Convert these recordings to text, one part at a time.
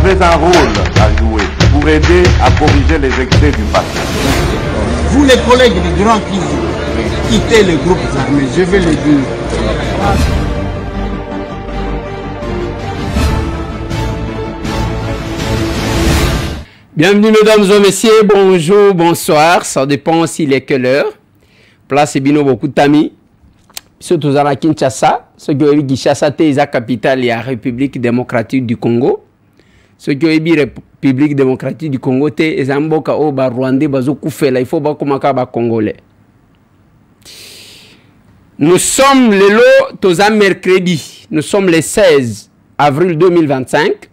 avez un rôle à jouer pour aider à corriger les excès du passé. Vous les collègues des grands qui quittez les groupes armés, je vais le dire. Bienvenue mesdames et messieurs, bonjour, bonsoir, ça dépend s'il est quelle heure. Place et bino beaucoup d'amis. Surtout à la Kinshasa, ceux qui ont eu Kinshasa, c'est la capitale de la République démocratique du Congo. Ceux qui ont eu la République démocratique du Congo, c'est les Zamboka au Rwandais, il faut pas comme Congolais. Nous sommes le lot, tous mercredi, nous sommes le 16 avril 2025.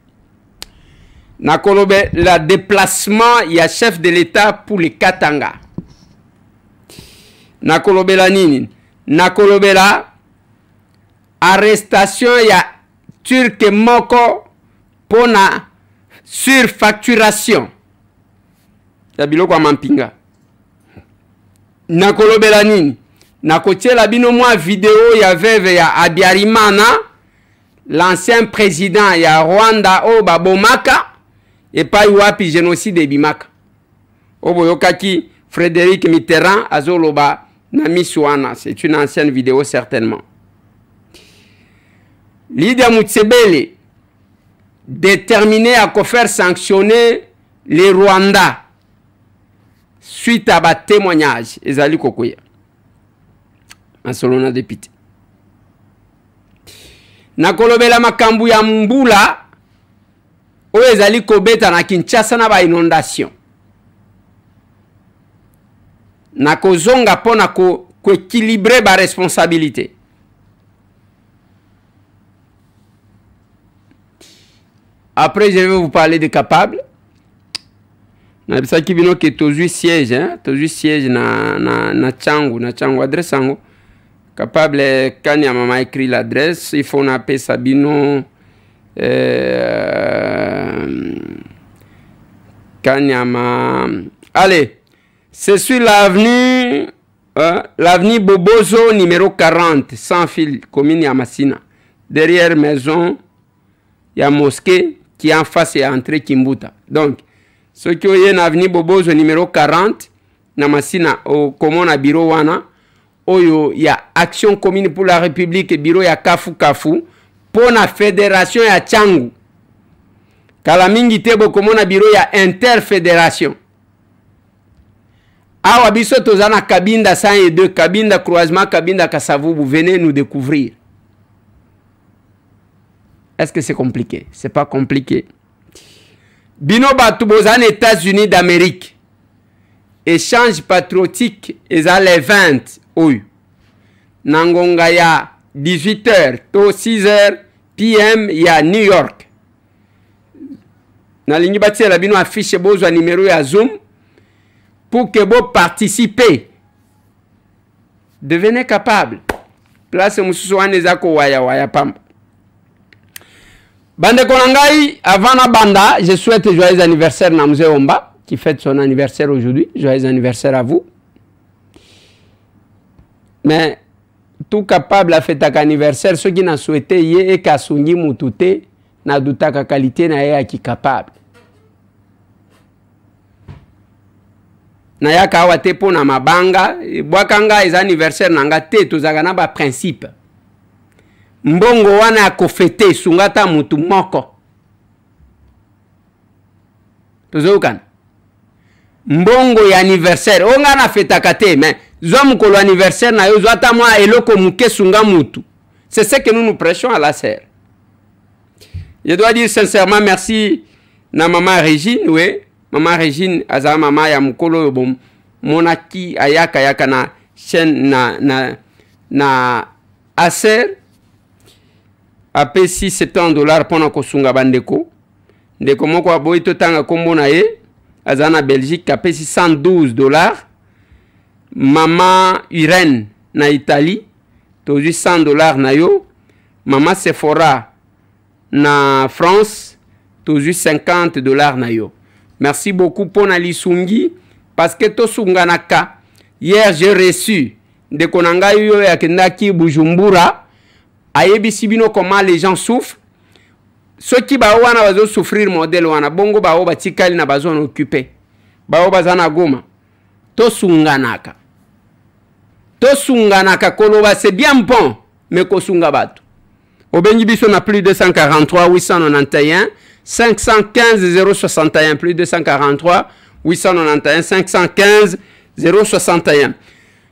Nakolobe, le déplacement, il y a chef de l'État pour les Katanga. Nakolobe la nini. Nakolobe la arrestation, il y a Turc Moko pour la surfacturation. Yabilo kwa mampinga. Nakolobe la nini. Nakotie la bino mwa vidéo, il y avait Abiyarimana, l'ancien président, il y a Rwanda au Babomaka. Et pas wapi génocide de Bimaka. Oboyokaki Frédéric Mitterrand Azoloba Namiswana. C'est une ancienne vidéo certainement. Lydia Mutsebele déterminé à faire sanctionner les Rwandais suite à bas témoignage. Ezali Kokoya. Ansolona député. Nakolobela makambu ya mbula. Oyo ezali kobeta na Kinshasa na ba inondation. Na kozonga pona ko équilibrer ba responsabilité. Après je vais vous parler de capable. Na bisa kibino ke tozu siège hein, tozu siège na Tchangu, adresse yango. Capable kanya mama écrit l'adresse, il faut na pe Sabino Kanyama. Allez, c'est sur l'avenue l'avenue Bobozo numéro 40, sans fil, commune Yamasina. Derrière maison, il y a mosquée qui est en face et entrée Kimbuta. Donc, ceux qui ont une avenue Bobozo numéro 40, Namasina, au commune bureau wana, il y a Action commune pour la République, bureau ya Kafu. Pour la fédération ya Tchangu. Kalamingi tebo komona bureau ya interfédération. Awa biso tozana Kabinda 102, Kabinda croisement, Kabinda Kasavubu, venez nous découvrir. Est-ce que c'est compliqué? C'est pas compliqué. Bino batu bozana États-Unis d'Amérique. Échange patriotique eza les 20 oyu. Nangonga ya 18h to 6h PM ya New York. Na lingi bati la bino affiche bozo numéro ya Zoom pour que vous participez. Devenez capable. Place mususu waneza ko waya pamba. Bande konangai avant na banda, je souhaite joyeux anniversaire na Mzee Omba qui fête son anniversaire aujourd'hui. Joyeux anniversaire à vous. Mais tout capable à faire ta anniversaire, ceux qui n'ont souhaité y et qu'à soigner moutouté, n'a douta ka qualité na ya qui capable. Na ya ka wate po na mabanga, bwakanga is anniversaire nanga te tozaka na ba principe. Mbongo wana akofete sungata mutu moko. Tozokan. Mbongo ya anniversaire, onga na feta kate mais Zwa mukolo anniversaire na yo zwa ta mwa eloko muke sunga mutu. C'est ce que nous nous prêchons à la serre. Je dois dire sincèrement merci na maman Régine, oui. Maman Régine aza mama ya mukolo bon monaki ayaka na chaîne na aser a payé $670 pour na kosunga bandeko. Ndeko moko aboyi totanga kombo na ye aza na Belgique a payé $112. Maman Irène na Italie, toujours $100 na yo. Maman Sephora na France, toujours $50 na yo. Merci beaucoup pour na lisungi parce que to sunganaka. Hier j'ai reçu de konanga yo ya kendaki Bujumbura. Ayebi sibino comment les gens souffrent. ceux qui ba wana bazo souffrir modèle wana bongo ba o batikali na bazo occupé ba o bazana Goma to sunganaka koloba c'est bien bon mais ko sunga bato obengi biso na plus 243 891 515 061 plus 243 891 515 061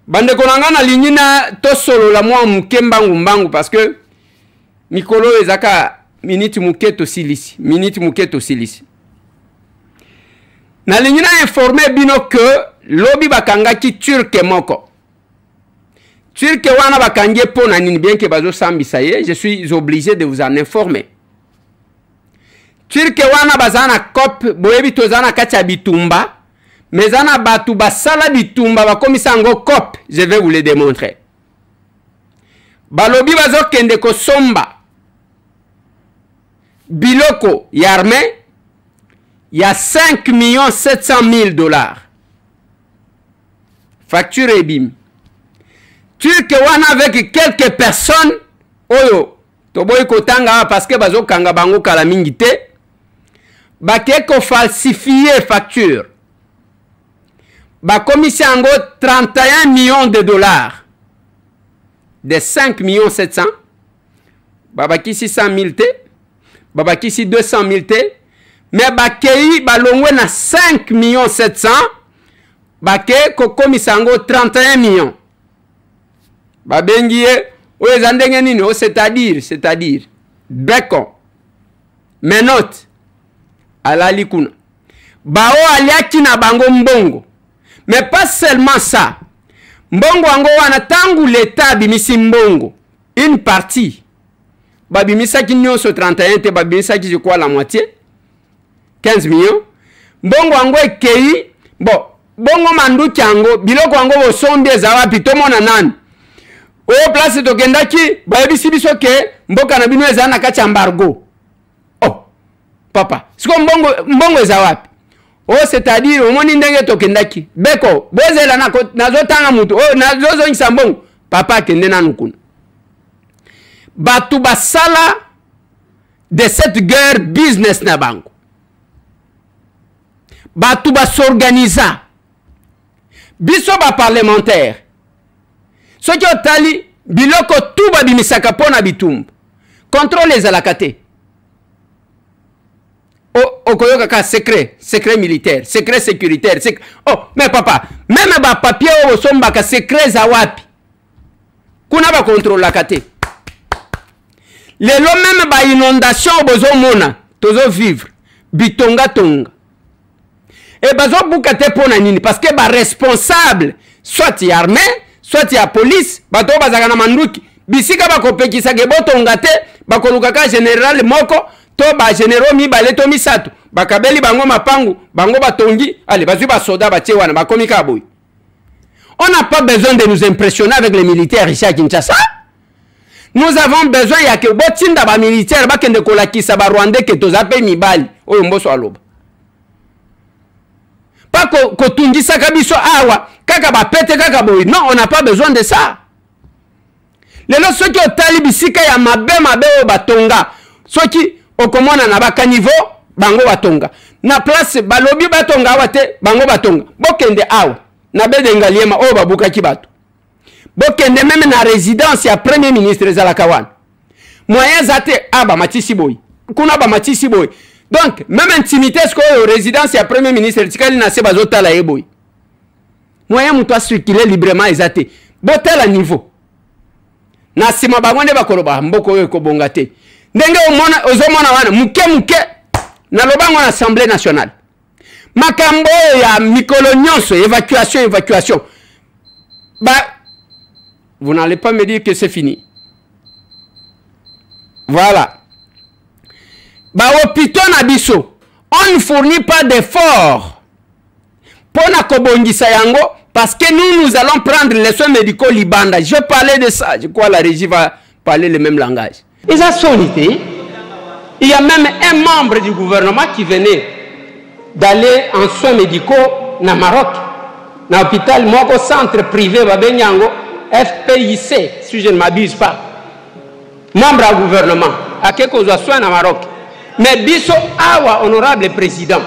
bande konanga na lignina to solo la mwa mkembangu mbangu parce que mikolo ezaka minute muketo silisi na lignina informé bino que lobi bakanga ki turke moko turke wana bakangie pona nini bien que bazo sambisa ye je suis obligé de vous en informer turke wana bazana cop boyebi tozana kacha bitumba mezana batu basala bitumba bakomisa ngo cop je vais vous le démontrer balobi bazo kende ko somba biloko yarme il y a 5 700 000 $. Facture et bim. Turque wana avec quelques personnes, oyo, toboy kotanga parce que bazo kanga bango kala mingite, bake ko falsifier facture. Ba commission ango 31 millions de $. De 5 700 000, babaki 600 000 T, babaki 200 000 T, mais bakei balongwe na 5 700 000, bake ko komisango 31 millions. Babengiye oye zandenge nini o c'est-à-dire beko menot alali kuna bao aliaki na bango mbongo mais pas seulement ça mbongo ango wana tangu l'état bimisi mbongo une partie babimisa ki nyonso 31 te babimisa ki je crois la moitié 15 millions mbongo ango ekei bongo manduki ango biloko ango bosombi ezawapi tomona nani o place tokendaki bayebisi biso ke mboka na bino eza na kati embargo. Oh papa siko mbongo eza wapi? Oh c'est-à-dire omoni ndenge tokendaki beko bozela nazotanga mutu oh nazozongisa mbongo papa kende nanu kuna batu basala de cette guerre business na bango batu basorganiza biso ba parlementaire soki otali biloko tu babimisaka pona bitumba contrôle ezalaka te okoyoka ka secret militaire secret sécuritaire oh mais papa même ba papier o sombaka secret za wapi kuna ba contrôlaka te lelo même ba inondation bozo mona tozo vivre bitonga tonga et bazo buka te pona nini parce que ba responsable soit y armée soit ya police bato bazaka na manduki bisika bakopekisa ke botonga te bakolukaka général moko to ba généraux mibale to misato bakabeli bango mapangu bango batongi allez bazui ba soda batie wana bakomi ka boy. On n'a pas besoin de nous impressionner avec les militaires ici à Kinshasa. Nous avons besoin ya ke botinda ba militaire bakende kolakisa ba Rwandais ke tozape mibali oyo mboso aloba pas kotungisa kabiso awa kaka ba pete kaka boy. Non, on n'a pas besoin de ça. Lelo soki otali bisika ya mabe o batonga soki okomona na baka niveau bango batonga na place balobi batonga wate bango batonga bokende awa na bedenga liema o babuka kibato bokende même na résidence ya premier ministre ezalaka wana moyen zate aba matisi boy kuna ba matisi boy. Donc même intimité ce que résidence ya premier ministre tikali na se bazotala ye boy moyen muto circuler librement ezate botala niveau na sima bangonde bakoloba mboko yo ekobonga te ndenge ozomona wana muke na lobango na Assemblée nationale makambo ya mikolo nyonso évacuation vous n'allez pas me dire que c'est fini. Voilà. Hôpital na biso on ne fournit pas d'efforts pour na kobongisa yango parce que nous allons prendre les soins médicaux libanda. Je parlais de ça, je crois la régie va parler le même langage. Et ça sonité, il y a même un membre du gouvernement qui venait d'aller en soins médicaux na Maroc, na hôpital moko centre privé babenyango FPIC si je ne m'abuse pas. Membre du gouvernement, à quelque chose soin na Maroc. Mais biso awa honorable président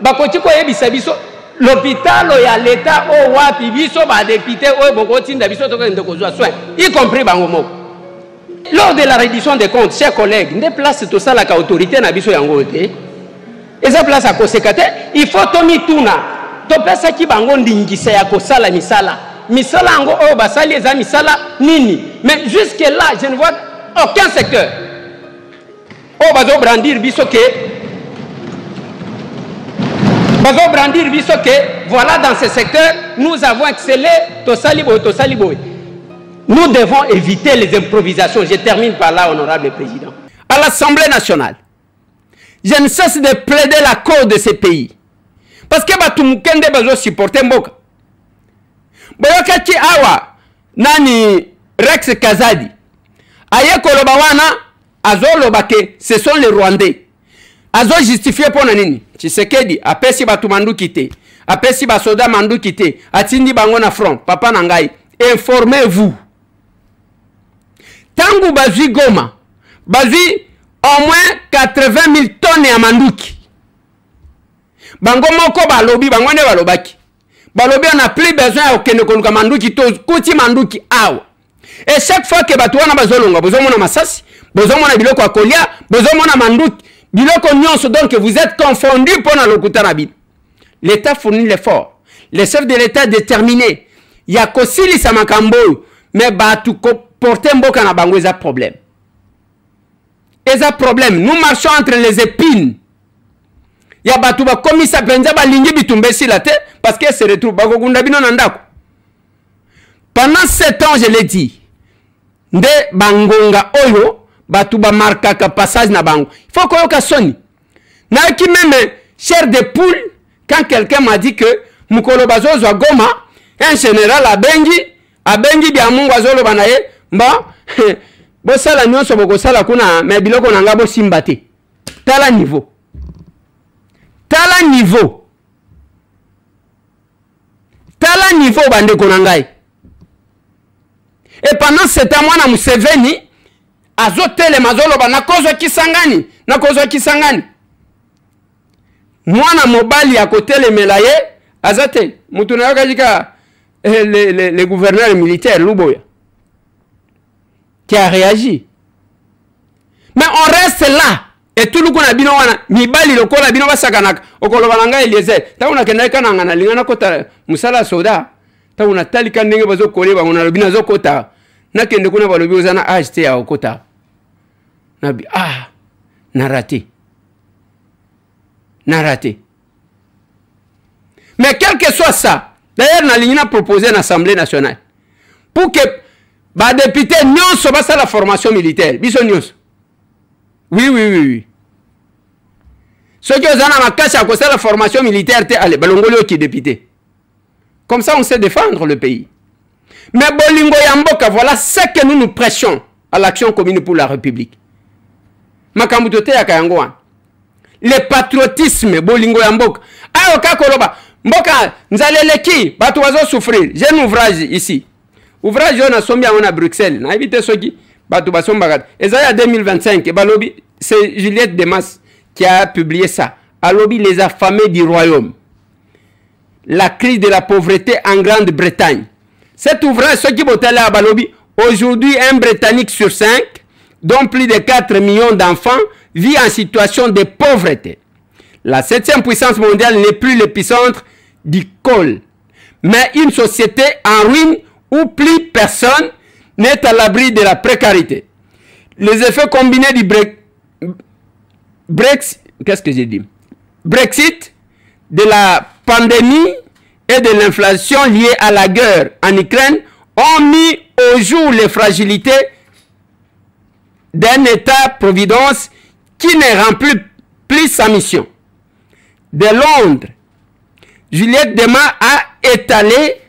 bakoti ko yebisa biso l'hôpital ya l'état o wapi biso ba député o bokotinda biso to kende ko zwa soin y compris bango moko. Lors de la reddition des comptes, chers collègues, ne place tout ça la autorité na biso yango te. Et ça place à kosekate, il faut tomi tuna. To pesa ki bango ndingisa ya kosala misala. Misala yango o basali eza misala nini. Mais jusque là, je ne vois aucun secteur. Oh, bazo brandir biso que voilà, dans ce secteur nous avons excellé tosaliboy. Nous devons éviter les improvisations. Je termine par là, honorable président. À l'Assemblée nationale, je ne cesse de plaider la cause de ces pays. Parce que batumukende bazo supporter mboka. Boyokaki awa nani Rex Kazadi. Aye koloba wana azoloba ke ce sont les Rwandais. Azo justifié pour nini? Tshisekedi apesi batu manduki te. Apesi basoda manduki te. Atindi bango na front. Papa nangai, informez-vous. Tangu bazui Goma, bazui au moins 80 000 tonnes ya manduki. Bango moko balobi, bango ne balobaki. Balobi on a plus besoin ya okende konuka manduki to kuti manduki awa. Et chaque fois que batu wana bazolonga, bozomona masasi, bozomona biloko akolia, bozomona manduki, biloko nyonso, donc vous êtes confondus pour na lokuta na bino. L'État fournit l'effort. Les chefs de l'État déterminés. Ya kosili sa makambo, mais batu porter mboka na bango eza problème. Eza problème. Nous marchons entre les épines. Ya batu ba komisa penza ba lingi bitumbesi la te parce que se retrouve ba kokunda bino na ndako. Pendant 7 ans, je l'ai dit, nde bangonga oyo batu ba markaka passage na bango. Il faut koyoka soni. Na ki même chair de poule quand quelqu'un m'a dit que mukolo bazozo a Goma, un général abengi bia mungu azolo banaye mba bosala nyonso bokosala kuna me biloko nanga bosimba te. Tala niveau. Tala niveau. Tala niveau bandeko nangai. Et pendant ce temps mwana Museveni azotele mazolo bana kozwa kisangani na kozwa kisangani. Mwana mobali ya kotele melaye azate mutu na yakajika le gouverneur militaire Luboya qui a réagi. Mais on reste là et tout le monde a bino wana mibali lokola bino basakanaka okoloba nanga Eliezer ta una kenaka nanga na lingana kota musala soda ta una talika ndenge bazo koleba ngona lobina zo kota na kende kuna balobi ozana HT ya okota nabi narate. Mais quel que soit ça, d'ailleurs, nous avons proposé à l'Assemblée nationale pour que les députés n'ont pas la formation militaire. Oui. Ceux qui ont la formation militaire, allez, balongolo qui est député. Comme ça, on sait défendre le pays. Mais Bolingo Yamboka, voilà ce que nous prêchons à l'action commune pour la République. Makamutote Yakayangouan. Le patriotisme, Bolingo Yamboka. Ayoka Koloba. Mboka, nzaleleki, batu wazo souffrir. J'ai un ouvrage ici. Ouvrage, on a sombi à Bruxelles. Na évité ce qui, batu basombagat. Et ça, en 2025, balobi, c'est Juliette Demas qui a publié ça. Alobi, les affamés du royaume. La crise de la pauvreté en Grande-Bretagne. Cet ouvrage, ce qui botte à balobi, aujourd'hui, un Britannique sur 5, dont plus de 4 millions d'enfants, vit en situation de pauvreté. La 7e puissance mondiale n'est plus l'épicentre du col, mais une société en ruine où plus personne n'est à l'abri de la précarité. Les effets combinés du Brexit, de la pandémie et de l'inflation liée à la guerre en Ukraine ont mis au jour les fragilités d'un État-providence qui ne remplit plus sa mission. De Londres, Juliette Demas a étalé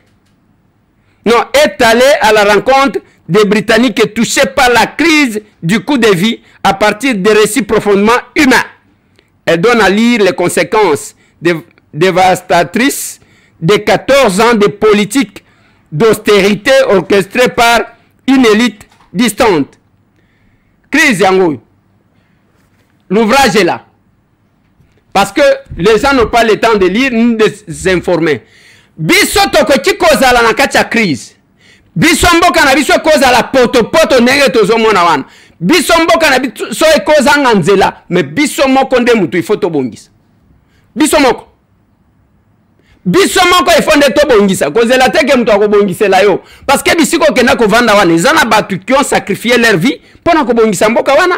à la rencontre des Britanniques touchés par la crise du coût de vie à partir de récits profondément humains. Elle donne à lire les conséquences dévastatrices de 14 ans de politique d'austérité orchestrée par une élite distante. Crise yango. L'ouvrage est là. Parce que les gens n'ont pas le temps de lire ni de s'informer. Biso tokoki kozala na kati ya crise. Biso mboka na biso kozala poto ndenge tozomona wana. Biso mboka na biso ekozanga nzela, mais biso moko nde mutu il faut tobongisa. Biso moko. Biso moko il faut nde tobongisa. Kozela teke mutu akobongisela yo. Parce que bisiko kenda kovanda wana, ezana batu qui ont sacrifié leur vie pour na kobongisa mboka wana.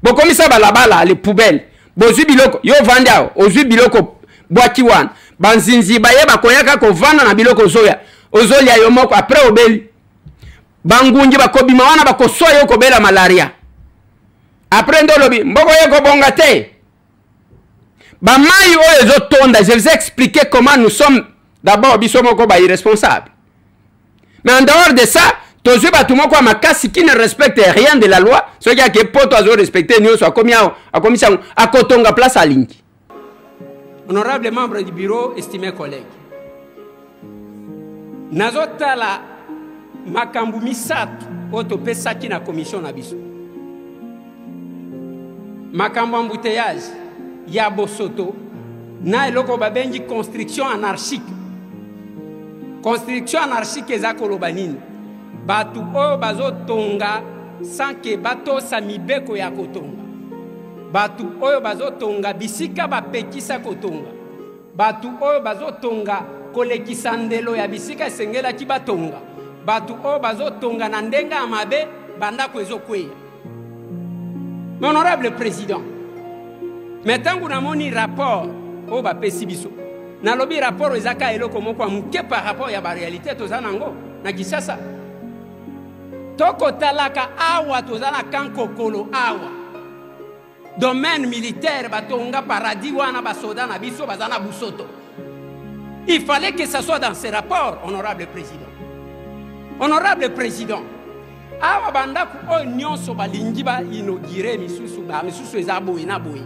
Bokomisa balabala les poubelles. Bozwi biloko yo vanda ozwi biloko bwaki wana. Banzinzi baye bakoyaka kovanda na biloko zoya. Ozolia yo moko après obeli. Bangunji bakobima wana bakosoa yo kobela malaria. Après ndolobi mboko yo kobonga te. Bamai oyo ezotonda, je vous ai expliqué comment nous sommes d'abord biso moko ba irresponsables. Mais en dehors de ça, tozwi batu moko makasi qui ne respecte rien de la loi, ceux qui a que poto azo respecter nyoso akomisa akotonga place à linki. Honorable membre du bureau, estimés collègues, nazotala makambu misatu otopesaki na commission na biso. Makambu embouteillage ya bosoto na eloko babengi construction anarchique. Construction anarchique eza koloba nini? Batu oyo bazotonga sans que bato sa mibeko ya kotonga. Batu oyo bazotonga bisika bapekisa kotonga. Batu oyo bazotonga kolekisa ndelo ya bisika esengela ki batonga. Batu oyo bazotonga na ndenga ya mabe bandako ezokweya. Honorable président, metangu namoni rapport oyo bapesi biso. Nalobi rapport ezaka eloko moko muke par rapport ya ba réalité tozana ngo na Kinshasa. Toko talaka awa tozana kankokolo awa. Domaine militaire batonga paradis wana basoda na biso bazana busoto. Il fallait que ça soit dans ces rapports, honorable président. Honorable président, awa bandaku oyo nyonso balingi ba inauguré misusu eza boye na boye.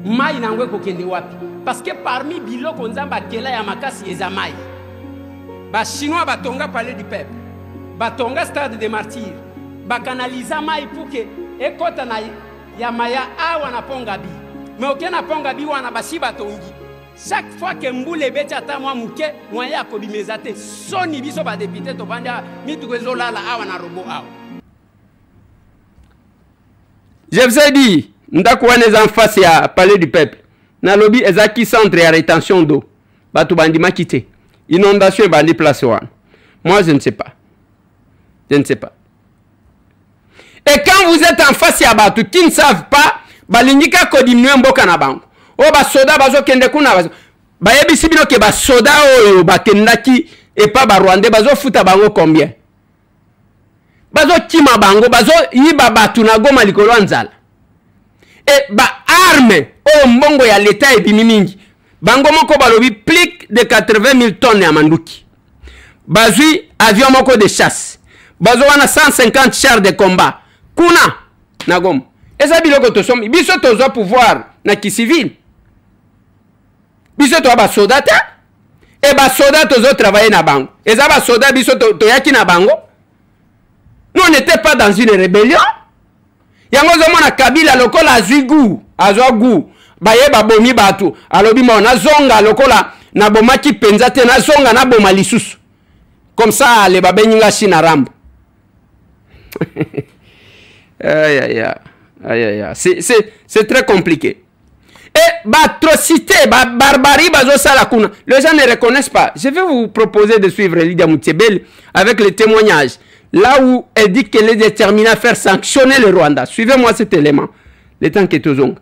Mai nangwe kokende wapi? Parce que parmi biloko nzamba kela ya makasi eza mai. Ba chinois batonga palais du peuple. Batonga stade des martyrs. Bakanaliza mai pour que ekota na ya maya awa na pongabi. Mais aucun na pongabi wana basi batongi. Chaque fois que mboule beti ata mwa muke moya akobimezate soni biso ba député to banda mitukezo lala awa na robo awa. Je vous ai dit, ndako wana en face ya palais du peuple. Na lobby ezaki centre ya rétention d'eau. Batu bandi makite. Inondation bandi place wana. Moi je ne sais pas. Je ne sais pas. Et quand vous êtes en face ya batu qui ne savent pas, balingika ko diminuer mboka na bango. O ba soda bazo kende kuna bazo. Ba yebisi bino ke ba soda oyo bakendaki et pas ba Rwandais bazo futa bango combien? Bazo kima bango bazo yiba batu na Goma likolo nzala. Et ba arme o mbongo ya l'état et bimimingi. Bango moko balobi plus de 80 000 tonnes ya manduki. Bazui avion moko de chasse. Bazo wana 150 chars de combat. Kuna na Goma. Eza biloko tosomi. Biso tozo pouvoir na ki civil. Biso to ba soda ta. Et ba soda tozo travailler na bango. Eza ba soda biso to yaki na bango. Nous on n'était pas dans une rébellion. Yango zomona Kabila lokola azigu, azogu. Baye babomi batu. Alobi na zonga lokola na bomaki penzate na zonga na boma lisusu. Comme ça les babenyinga shina rambo. Aïe aïe aïe. C'est très compliqué. Et atrocité, barbarie, kuna. Les gens ne reconnaissent pas. Je vais vous proposer de suivre Lydia Moutiébel avec le témoignage. Là où elle dit qu'elle est déterminée à faire sanctionner le Rwanda. Suivez-moi cet élément. Le temps qui est aux ongles.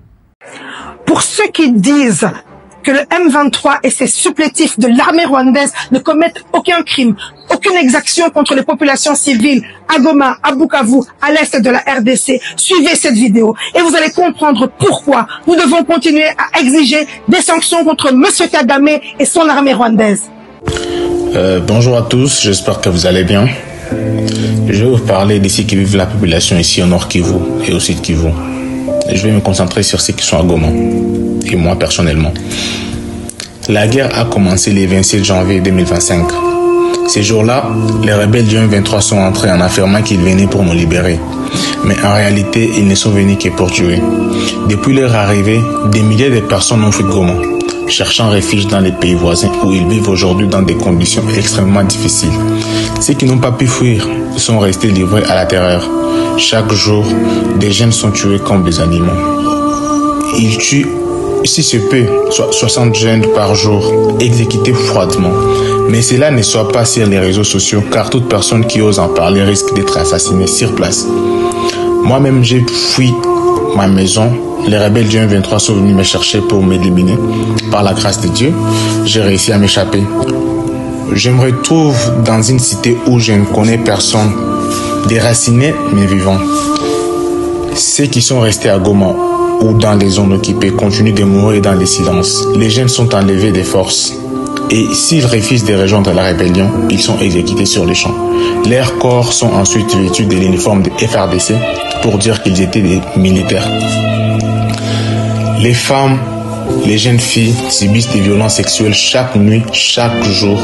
Pour ceux qui disent que le M23 et ses supplétifs de l'armée rwandaise ne commettent aucun crime, aucune exaction contre les populations civiles à Goma, à Bukavu, à l'est de la RDC, suivez cette vidéo et vous allez comprendre pourquoi nous devons continuer à exiger des sanctions contre M. Kagame et son armée rwandaise. Bonjour à tous, j'espère que vous allez bien. Je vais vous parler d'ici qui vivent la population ici au nord Kivu et au sud Kivu. Je vais me concentrer sur ceux qui sont à Goma et moi personnellement. La guerre a commencé le 26 janvier 2025. Ces jours-là, les rebelles du M23 sont entrés en affirmant qu'ils venaient pour nous libérer. Mais en réalité, ils ne sont venus que pour tuer. Depuis leur arrivée, des milliers de personnes ont fui Goma, cherchant refuge dans les pays voisins où ils vivent aujourd'hui dans des conditions extrêmement difficiles. Ceux qui n'ont pas pu fuir sont restés livrés à la terreur. Chaque jour, des jeunes sont tués comme des animaux. Ils tuent, si se peut, 60 jeunes par jour, exécutés froidement. Mais cela ne soit pas sur les réseaux sociaux, car toute personne qui ose en parler risque d'être assassinée sur place. Moi-même, j'ai fui ma maison. Les rebelles du M23 sont venus me chercher pour m'éliminer. Par la grâce de Dieu, j'ai réussi à m'échapper. Je me retrouve dans une cité où je ne connais personne, déraciné mais vivant. Ceux qui sont restés à Goma ou dans les zones occupées continuent de mourir dans le silence. Les jeunes sont enlevés des forces. Et s'ils refusent de rejoindre la rébellion, ils sont exécutés sur les champs. Leurs corps sont ensuite vêtus de l'uniforme de FRDC pour dire qu'ils étaient des militaires. Les femmes, les jeunes filles subissent des violences sexuelles chaque nuit, chaque jour.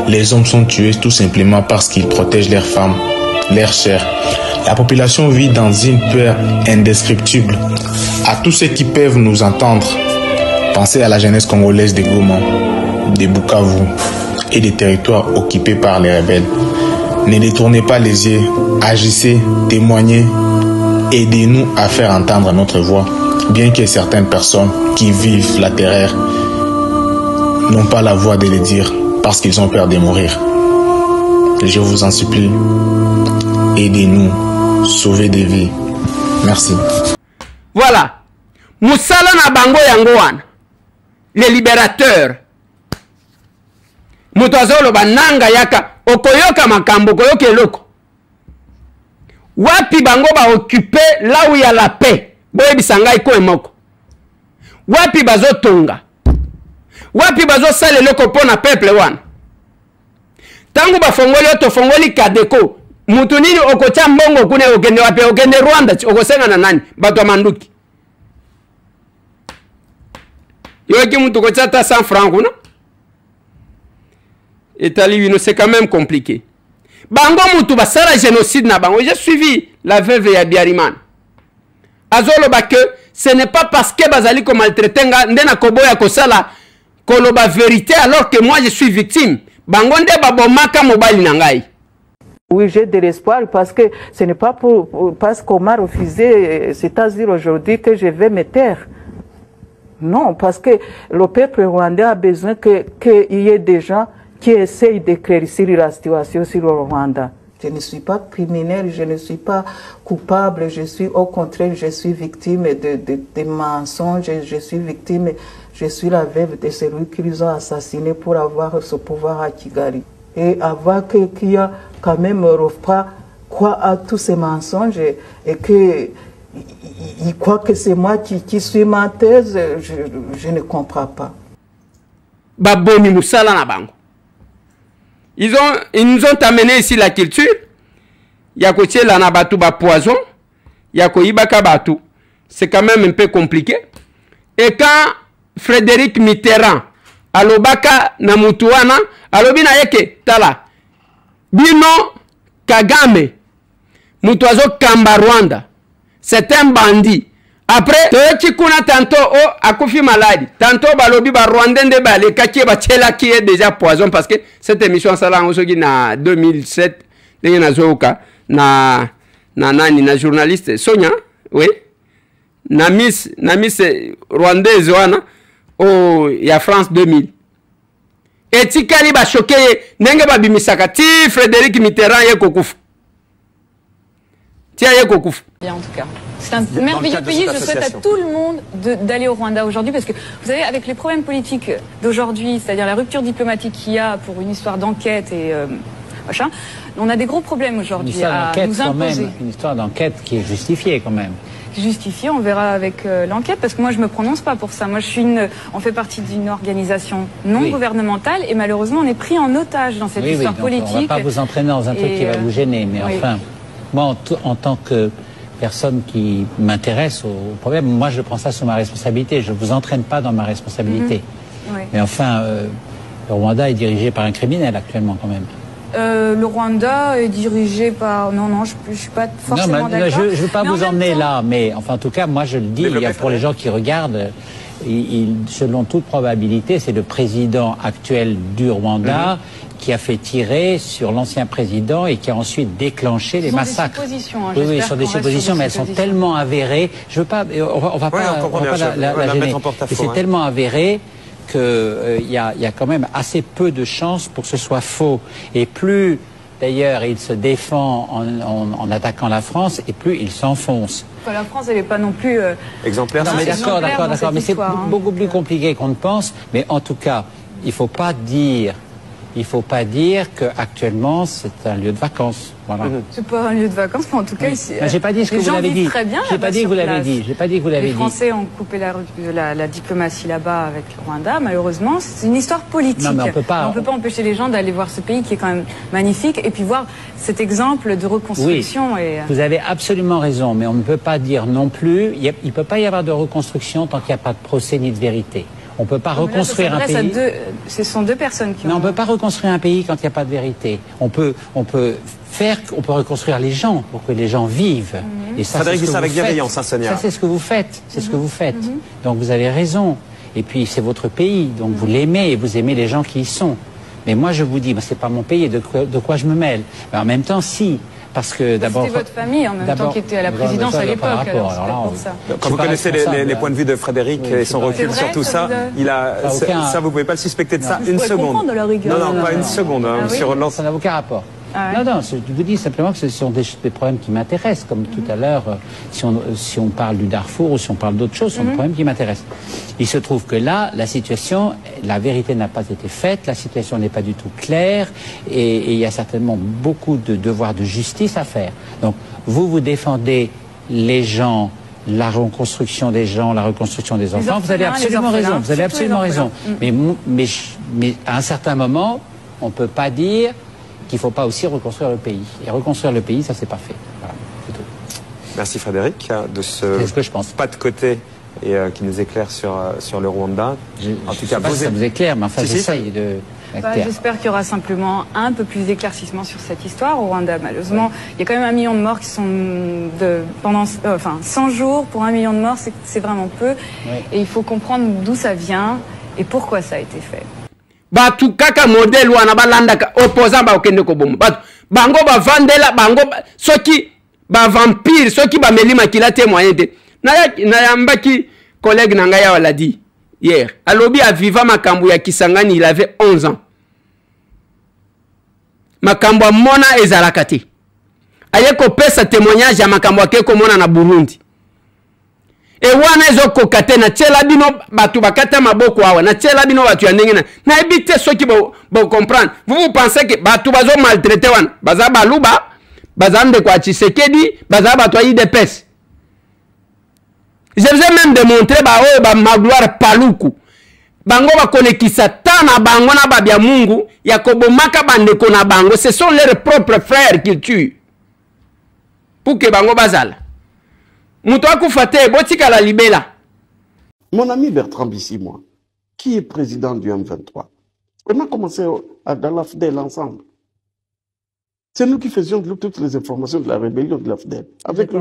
Les hommes sont tués tout simplement parce qu'ils protègent leurs femmes, leurs chair. La population vit dans une peur indescriptible. À tous ceux qui peuvent nous entendre, pensez à la jeunesse congolaise de Goma, de Bukavu et des territoires occupés par les rebelles. Ne détournez pas les yeux, agissez, témoignez, aidez-nous à faire entendre notre voix, bien que certaines personnes qui vivent la terreur n'ont pas la voix de le dire parce qu'ils ont peur de mourir. Je vous en supplie, aidez-nous, sauvez des vies. Merci. Voilà. Moussala na bango yangoan, les libérateurs. Mutazolo bananga yaka okoyoka makambo koyoka eloko. Wapi bango ba occupé là où il y a la paix. Boye bisanga iko emoko. Wapi bazo tonga. Wapi bazo sale loko pona peuple wana. Tangu ba fongoli oto fongoli kadeko. Mutu nini okocha mbongo kune okende wapi okende Rwanda okosenga na nani bato manduki. Yoki mutu kocha ta 100 francs kuna. Italie, c'est quand même compliqué. Bango mutu basara génocide na bango. J'ai suivi la veuve ya Biariman. Azolo ba que ce n'est pas parce que bazali ko maltraitenga ndena koboya kosala koloba vérité alors que moi je suis victime. Bango nde babomaka mobile na ngai. Oui, j'ai de l'espoir parce que ce n'est pas parce qu'on m'a refusé, c'est-à-dire aujourd'hui que je vais me taire. Non, parce que le peuple rwandais a besoin qu'il y ait des gens qui essayent d'éclaircir la situation sur le Rwanda. Je ne suis pas criminel, je ne suis pas coupable, je suis au contraire, je suis victime de mensonges, je suis victime, je suis la veuve de celui qu'ils ont assassiné pour avoir ce pouvoir à Kigali. Et avoir qu'il y a quand même pas quoi à tous ces mensonges et que il croit que c'est moi qui suis menteuse, je ne comprends pas. Baboni Moussala na bango. Ils nous ont amené ici la culture. Yako tchela na batu ba poison. Yako ibaka batu. C'est quand même un peu compliqué. Et quand Frédéric Mitterrand alobaka na mutuana, alobina yeke tala. Bino Kagame. Mutuazo Kamba Rwanda. C'est un bandit. Après, Toyochikuna tantôt akufi malade. Tantôt balobi ba Rwandais de balé kaki ba tchela qui est déjà poison parce que cette émission ça là on se dit na 2007 les na zoka na journaliste Sonia, oui. Na miss rwandaise wana oh ya France 2000. Et tikali ba choqué nenge ba bimisaka ti Frédéric Mitterrand yekokufu. Tia yekokufu. Bien en tout cas. C'est un merveilleux pays. Je souhaite à tout le monde d'aller au Rwanda aujourd'hui parce que, vous savez, avec les problèmes politiques d'aujourd'hui, c'est-à-dire la rupture diplomatique qu'il y a pour une histoire d'enquête et machin, on a des gros problèmes aujourd'hui à nous imposer. Une histoire d'enquête qui est justifiée quand même. Justifiée, on verra avec l'enquête parce que moi je me prononce pas pour ça. Moi on fait partie d'une organisation non gouvernementale et malheureusement on est pris en otage dans cette histoire politique. On ne va pas vous entraîner dans un truc qui va vous gêner, mais enfin, moi en tant que personne qui m'intéresse au problème, moi je prends ça sous ma responsabilité, je ne vous entraîne pas dans ma responsabilité. Mais enfin, le Rwanda est dirigé par un criminel actuellement quand même. Le Rwanda est dirigé par... Non, je ne suis pas forcément d'accord. Je ne veux pas vous emmener là, mais enfin, en tout cas, moi je le dis, pour les gens qui regardent, selon toute probabilité, c'est le président actuel du Rwanda qui a fait tirer sur l'ancien président et qui a ensuite déclenché les massacres. Des suppositions, oui, sur des suppositions, mais elles sont tellement avérées. Je veux pas, on va pas la gêner. Et c'est tellement avéré qu'il y a quand même assez peu de chances pour que ce soit faux. Et plus, d'ailleurs, il se défend en attaquant la France, et plus il s'enfonce. La France, elle n'est pas non plus exemplaire. Non, mais d'accord, mais c'est beaucoup plus compliqué qu'on ne pense. Mais en tout cas, il ne faut pas dire qu'actuellement c'est un lieu de vacances. Voilà. C'est pas un lieu de vacances, mais en tout cas ici. J'ai pas dit ce que vous avez dit. J'ai pas dit que vous l'avez dit. J'ai pas dit que vous l'avez dit. Les Français ont coupé la diplomatie là-bas avec le Rwanda. Malheureusement, c'est une histoire politique. Non, mais on peut pas empêcher les gens d'aller voir ce pays qui est quand même magnifique et puis voir cet exemple de reconstruction. Oui, vous avez absolument raison, mais on ne peut pas dire non plus. Il ne peut pas y avoir de reconstruction tant qu'il n'y a pas de procès ni de vérité. On ne peut pas reconstruire un pays. Ce sont deux personnes qui ont... Non, on ne peut pas reconstruire un pays quand il n'y a pas de vérité. On peut reconstruire les gens pour que les gens vivent. Et ça, Frédéric dit ça avec bienveillance, Sonia. Ça, c'est ce que vous faites. C'est ce que vous faites. Donc vous avez raison. Et puis c'est votre pays, donc vous l'aimez et vous aimez les gens qui y sont. Mais moi je vous dis, c'est pas mon pays, de quoi je me mêle. Mais en même temps, si. Parce que d'abord... C'était votre famille en même temps qui était à la présidence à l'époque. Quand vous connaissez les points de vue de Frédéric et son recul sur tout ça, ça vous pouvez pas le suspecter de ça une seconde. Non, pas une seconde. Ça n'a aucun rapport. Non, je vous dis simplement que ce sont des problèmes qui m'intéressent, comme tout à l'heure, si on parle du Darfour ou si on parle d'autres choses, ce sont des problèmes qui m'intéressent. Il se trouve que là, la situation, la vérité n'a pas été faite, la situation n'est pas du tout claire, et il y a certainement beaucoup de devoirs de justice à faire. Donc, vous défendez les gens, la reconstruction des gens, la reconstruction des enfants, vous avez absolument raison, vous avez absolument raison. Mais à un certain moment, on ne peut pas dire qu'il ne faut pas aussi reconstruire le pays. Et reconstruire le pays, ça c'est pas fait. Voilà, c'est tout. Merci Frédéric de ce que je pense. Pas de côté et qui nous éclaire sur le Rwanda. En tout cas, ça vous éclaire, mais enfin j'essaye de... J'espère qu'il y aura simplement un peu plus d'éclaircissement sur cette histoire au Rwanda. Malheureusement, il y a quand même 1 million de morts qui sont pendant 100 jours pour 1 million de morts, c'est vraiment peu. Oui. Et il faut comprendre d'où ça vient et pourquoi ça a été fait. Batu kaka modèle wana balanda opposant ba okende ko bomu batu bango ba vandela bango soki ba vampire soki ba melima kila témoigner de na yambaki collègue nanga ya wala dit hier alobi a viva makambo ya Kisangani, il avait 11 ans makambo mona ezalaka te ayeko pesa témoignage ya makambo akeko mona na Burundi. Et wana ezo kokate na tshela bino batu bakata maboko awa na tshela bino batu ya ndenge na ebite soki bo comprendre. Vous pensez que batu bazo maltraiter wana baza baluba baza ndeko a Tshisekedi baza batu ayi de pes. Je vous ai même démontré ba Magloire Paluku bango bakolekisa ta na bango na babia Mungu ya kobomaka bandeko na bango, ce sont leurs propres frères qu'ils tuent pour que bango bazala. Mon ami Bertrand Bissy, moi, qui est président du M23, on a commencé dans l'AFDEL ensemble. C'est nous qui faisions toutes les informations de la rébellion de l'AFDEL. Avec le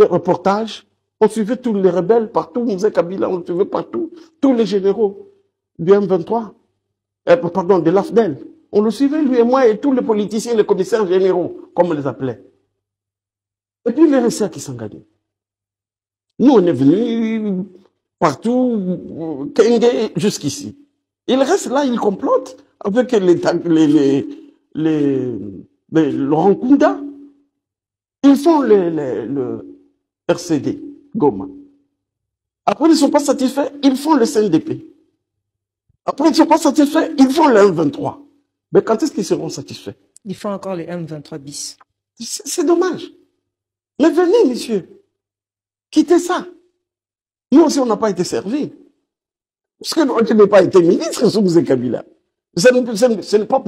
reportage, on suivait tous les rebelles partout, Moussé Kabila, on suivait partout, tous les généraux du M23, pardon, de l'AFDEL. On le suivait, lui et moi, et tous les politiciens, les commissaires généraux, comme on les appelait. Et puis les RSA qui sont gagnés. Nous, on est venus partout, Kenge, jusqu'ici. Ils restent là, ils complotent avec le Rankunda. Ils font le RCD, Goma. Après, ils ne sont pas satisfaits, ils font le CNDP. Après, ils ne sont pas satisfaits, ils font le M23. Mais quand est-ce qu'ils seront satisfaits? Ils font encore le M23 bis. C'est dommage. Mais venez, monsieur, quittez ça. Nous aussi, on n'a pas été servis. Parce que je n'ai pas été ministre sous Moussé Kabila. Ce n'est pas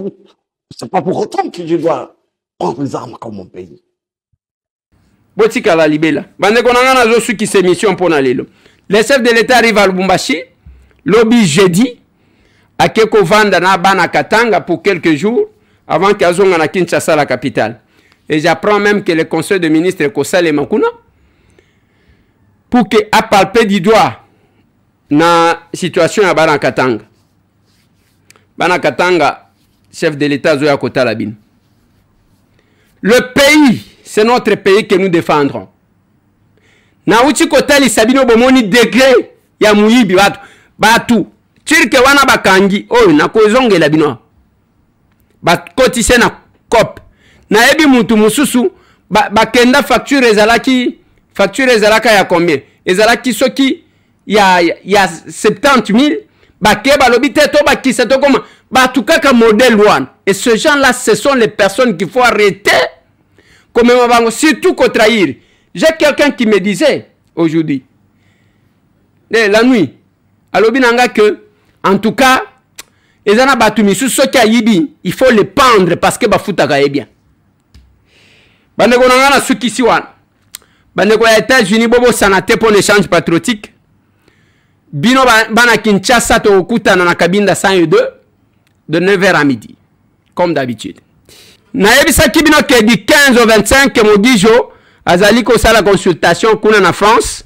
pour autant que je dois prendre les armes comme mon pays. Botika la libela. Bande konanga na zo suki se mission pona lelo. Le chef de l'État arrive à Lubumbashi, lobby jeudi, à Keko Vanda na Bana Katanga pour quelques jours, avant qu'Azonga na Kinshasa, la capitale. Et j'apprends même que le conseil de ministres est Kosale Makuna pour que a palpé du doigt na situation à Banakatanga. Banakatanga, chef de l'État Zoya Kotalabine. Le pays, c'est notre pays que nous défendrons. Na uchi Kotali Sabino Bomoni degré ya muyibi batu. Tirke wana bakangi, oh na kozonge la bino. Kotise na kop. Na ebi mutu mususu, kenda facture ezalaka ya combien? Ezalaki soki ya 70 000, bakeba lobite to bakisa to koma, batukaka modèle one. Et ce genre-là, ce sont les personnes qu'il faut arrêter. Comme surtout qu'on trahir. J'ai quelqu'un qui me disait aujourd'hui, la nuit, à l'obinanga que, en tout cas, il faut les pendre parce que bafutaka est bien. Bandeko nangana suki siwana. Bandeko ya États-Unis bobo sanate pour l'échange patriotique. Bino bana Kinshasa to okuta na Kabinda 102 de 9h à midi. Comme d'habitude. Naebisa kibino ke di 15 au 25 Modijo azali ko sala consultation kuna na France.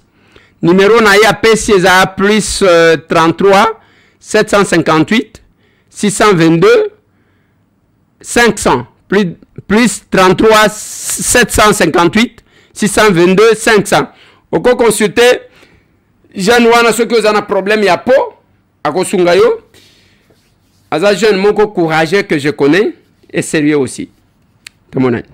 Numéro na ya PC za plus 33 758 622 500 plus 33 758 622 500. Oko consulter jeune wana ceux qui ont un problème ya po akosunga yo. Aza jeune moko courageux que je connais et sérieux aussi. Tout mon aide.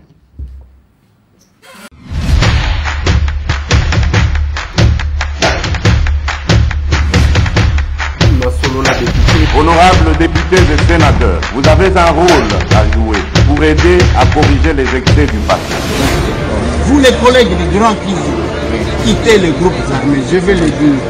Honorables députés et sénateurs, vous avez un rôle à jouer pour aider à corriger les excès du passé. Vous les collègues des grands qui quittez les groupes armés, je vais le dire.